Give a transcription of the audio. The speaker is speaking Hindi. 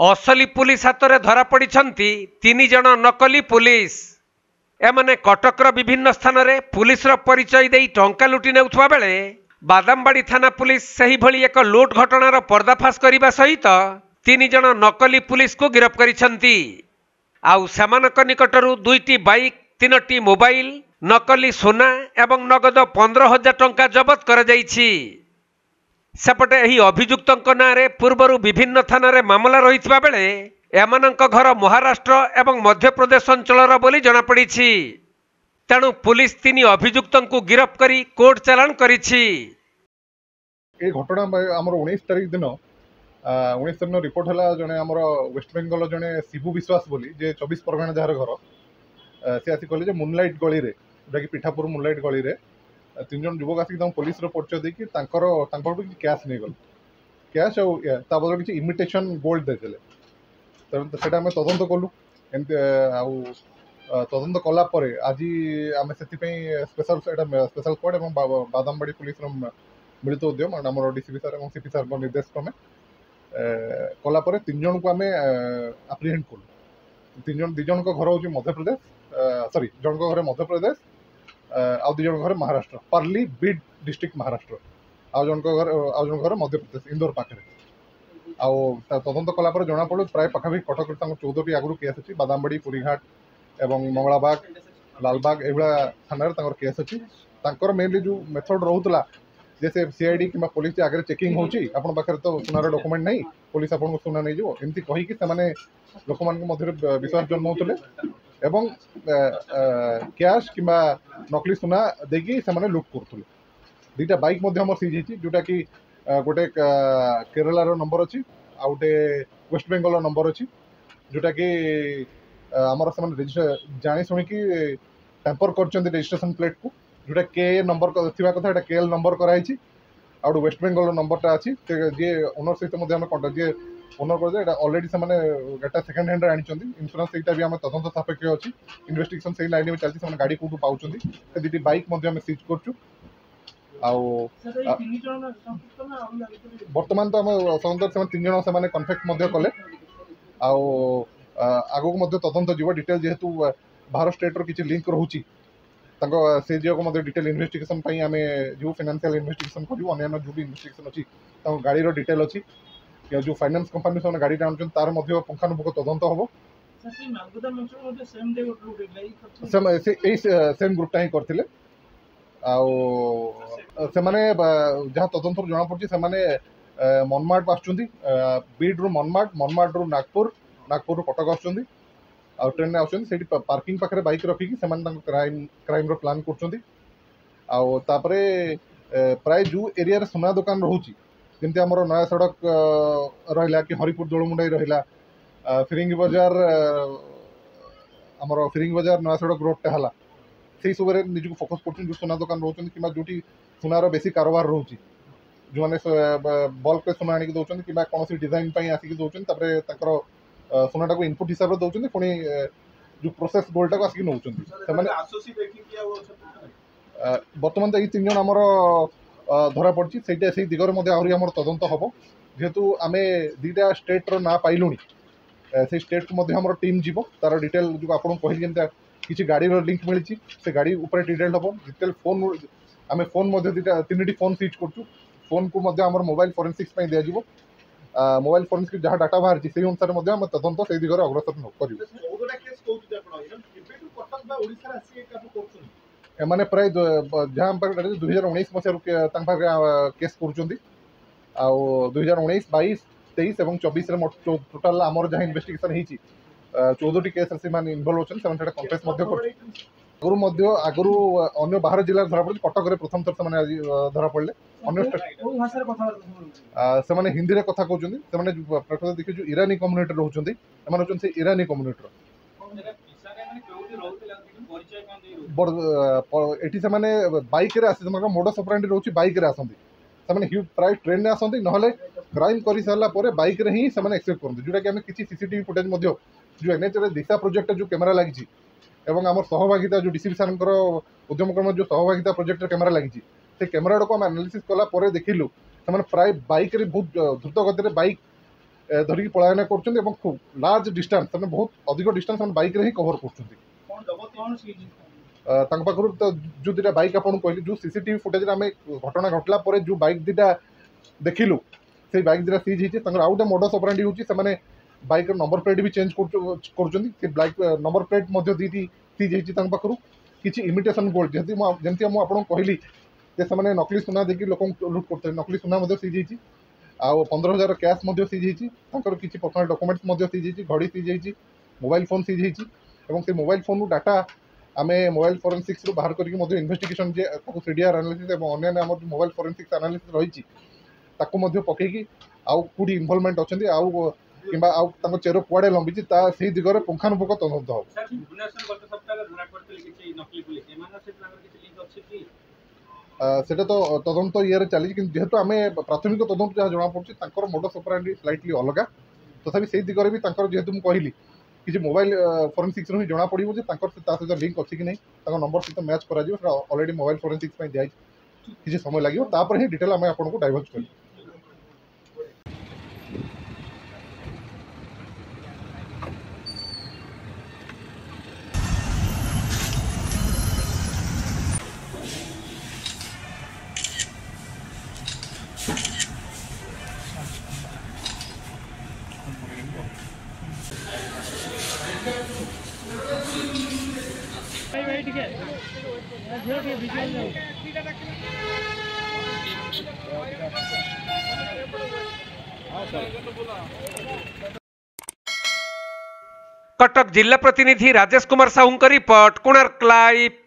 असली पुलिस हाथ में धरा पड़ी तीन जन नकली पुलिस। एमाने कटकर विभिन्न स्थान में पुलिस परिचय दे टंका लुटि नेउथुवा बेले बादामबाड़ी थाना पुलिस सही भली एक लुट घटनार पर्दाफाश करने सहित तीन जन नकली पुलिस को गिरफ्त करिसेंती। आउ सेमानक निकटरू 2टी बाइक 3टी मोबाइल नकली सोना एवं नगद 15,000 टंका जबत कर जाइछि। सेपटे एही अभियुक्तों नाँ रे पूर्वर विभिन्न थाना रे मामला रही बेले एमानक घर महाराष्ट्र एवं मध्य प्रदेश अंचल बोली जनापड़ी। तेणु पुलिस तीन अभियुक्तों को गिरफ्त करी कोर्ट चालान करिछि। ए घटना आमर 19 तारिख दिन 19 तारिख रिपोर्ट है जड़े आमर वेस्ट बेंगल जड़े शिबू विश्वास बोली जे 24 परगना जार घर सी आसी कहले मुनलाइट गली रे जोटा कि पिठापुर मुनलाइट गली रे 3 जन युवक आसिक पुलिस परिचय देकी कैश नहीं गल कैश आ बदल किसी इमिटेशन गोल्ड देते से तदंत कलु एमती तदंत कलापर आज आम से स्पेशल स्पेशल स्क्वाड और बादामबाड़ी पुलिस मिलित उद्यम आम डीसीपी सार और सीपी सार निर्देश क्रमे कलापर 3 जन को आम आप्रिहेंड कलु। 3 जन 2 जन घर हूँ मध्य प्रदेश सॉरी जन घर मध्य प्रदेश आउ 2 जन घर महाराष्ट्र पार्ली बीड डिस्ट्रिक्ट महाराष्ट्र आउ जन घर मध्य प्रदेश इंदौर पाखे आउ तदंत कलापर जना पड़ू प्राय पाखापाखि कटक 14टी आगु केस अच्छी बादामबाड़ी पुरीघाट एवं मंगलाबाग लालबाग एभा थाना केस अच्छी मेनली जो मेथड रोला जैसे सीआईडी कि पुलिस आगे चेकिंग होची आपण पाखे तो सुनार डॉक्यूमेंट नहीं पुलिस आपको सुना नहीं जो एमती कहीकि लोक मध्य विश्वास जन्मौले एवं कैश कि नकली सुना देकी से लुट करुले। 2टा बाइक सीज जोटा कि गोटे केरलार नंबर अच्छी आ गोटे वेस्ट बेंगल नंबर अच्छी जोटा कि आमर से जानी शुणिकी टैंपर कर रजिस्ट्रेशन प्लेट को जोटा के नंबर थी कथा केएल नंबर कराई आउ वेस्ट बेंगल नंबरटा अच्छी जी ओनर सहित कंटाक्ट जी ओनर कर अलरेडी से गाड़ी सेकेंड हैंड आनी इन्शुरांस यहाँ भी आम तदंत सापेक्ष अच्छी इन्वेस्टिगेशन से लाइन में चलती गाड़ी कौटू पाँच 2टी बाइक सीज कर बर्तमान तो आम सदर से 3 जन से कनफेक्ट कले आगक तदंत जीव डिटेल जेहेतु बाहर स्टेट किसी लिंक रोचे से को डिटेल इन्वेस्टिगेशन आम जो फाइनेंशियल इन्वेस्टिगेशन करूँ अन्य जो भी इन्वेस्टिगेशन अच्छी गाड़ी डिटेल अच्छी जो फाइनेंस कंपनी से गाड़ी आनुन तार पुंखानुपुख तदंत हम सेम ग्रुपटा ही करते जहाँ तदंत जना पड़ी से मनमाड को आसुँच बीड रु मनमाड रु नागपुर नागपुर कटक आसुँच आ ट्रेन में आसुँच पार्किंग पाखे बाइक रखिकी क्राइम प्लान कर प्राय जो एरिया सुना दुकान रोचे जमी आम नया सड़क रहा कि हरिपुर दोलमुंडाई रहा फिरिंगी बजार आमर फिरिंगी बजार नया सड़क रोडटा है से सब निजी फोकस कर सुना दुकान रोच कि जो सुनार बेसी कारोबार रोचे जो मैंने बल्क सुना आनिक दौरान कि कौन डिजाइन आसिक दौरान सुनाटा को इनपुट हिसाब से दौरान पुणी जो प्रोसेस गोल्डटा को आसिक नौकरी बर्तमान तो ये 3 जन आमर धरा पड़ी से दिगरे आहरी आम तदंत हम जेहेतु आम 2टा स्टेट्र ना पाइलुणी से स्टेट को आम टीम जीव तार डिटेल जो आपको कहली जमी किसी गाड़ी लिंक मिली से गाड़ी उपर डिटेल हम डिटेल फोन आम फोन 3टी फोन सीज कर फोन को आम मोबाइल फोरेंसिक्स दिज्व मोबाइल फोरेंसिक्स जहाँ डाटा बाहर से अनुसार आम तदंत से दिगरे अग्रसर कर मैंने प्राय जहाँ 2019 मसीह केस कर 2019, 22, 23 और 24 टोटाल आमर जहाँ इन्वेस्टिगेशन होती 14टी केस इनवल्व अच्छे कन्फेस आगु अन्य बाहर जिले धरा पड़े कटक प्रथम थर से धरा पड़े से हिंदी में कथा कहते देखिए जो इरानी कम्युनिटी रोचे से इरानी कम्युनिटी ये बैक मोडस ऑपरेंडी रोचे बैक आसती प्राय ट्रेन में आसती ना क्राइम कर सारापर बैक ही एक्सेप्ट करते जोटा कि किसी सीसीटीवी फुटेज जो एनएचआर दिशा प्रोजेक्ट जो कैमेरा लगी एवं आम सहभागिता जो डीसीपी सार उद्यम क्रम जो सहभागिता प्रोजेक्ट कैमेरा लगी से कैमेरा को आम एनालिसिस कला देखिलु से प्राय बैक बहुत द्रुत गति बैक धरिकी पलायन कर खूब लार्ज डिस्टेंस बहुत अधिक डिस्टेंस बाइक रे ही कवर कर पाखु तो जो दुटा बाइक आपको कहली जो सीसीटीवी फुटेज आम घटना घटला जो बाइक दुटा देखिलु से बाइक दुटा सीज होती आउ गए मोडस ऑपरेंडी होती बाइक नंबर प्लेट भी चेंज कर बाइक नंबर प्लेट दीदी सीज होती पाखु किसी इमिटेशन गोल्ड जमी मुझे कहली से नकली सुना देखिए लोक लुट करते नकली सुना सीज होती आउ 15,000 कैश सीज होती किसी पर्सनल डॉक्यूमेंट्स सीज होती घड़ी सीज होती मोबाइल फोन सीज होती से मोबाइल फोन डाटा आम मोबाइल फोरेंसिक्स रू बाहर करके इन्वेस्टिगेशन जे सीडीआर एनालिसिस और अन्य मोबाइल फोरेंसिक्स एनालिसिस रही पकईकी आउ कौटी इनवॉल्वमेंट अच्छा आउ कि आउ चेर कुआड़े लंबी से दिगरे पुंखानुपुंख तदंत हो सेटा तो तदंत ये चली जेहेतु आम प्राथमिक तदंत जहाँ जना पड़े मोडस ऑपरेंडी स्लाइटली अलग तथापि से दिगरे भी जेहेतु मुझे कहली कि मोबाइल फोरेंसिक्स ही जना पड़ो सहित लिंक अच्छी कि नहीं नंबर सहित मैच कर ऑलरेडी मोबाइल फोरेंसिक्स जाए किसी समय लगे ही डिटेल आम आपको डाइवर्स कर कटक जिला प्रतिनिधि राजेश कुमार साहू रिपोर्ट कोणार्क लाइव।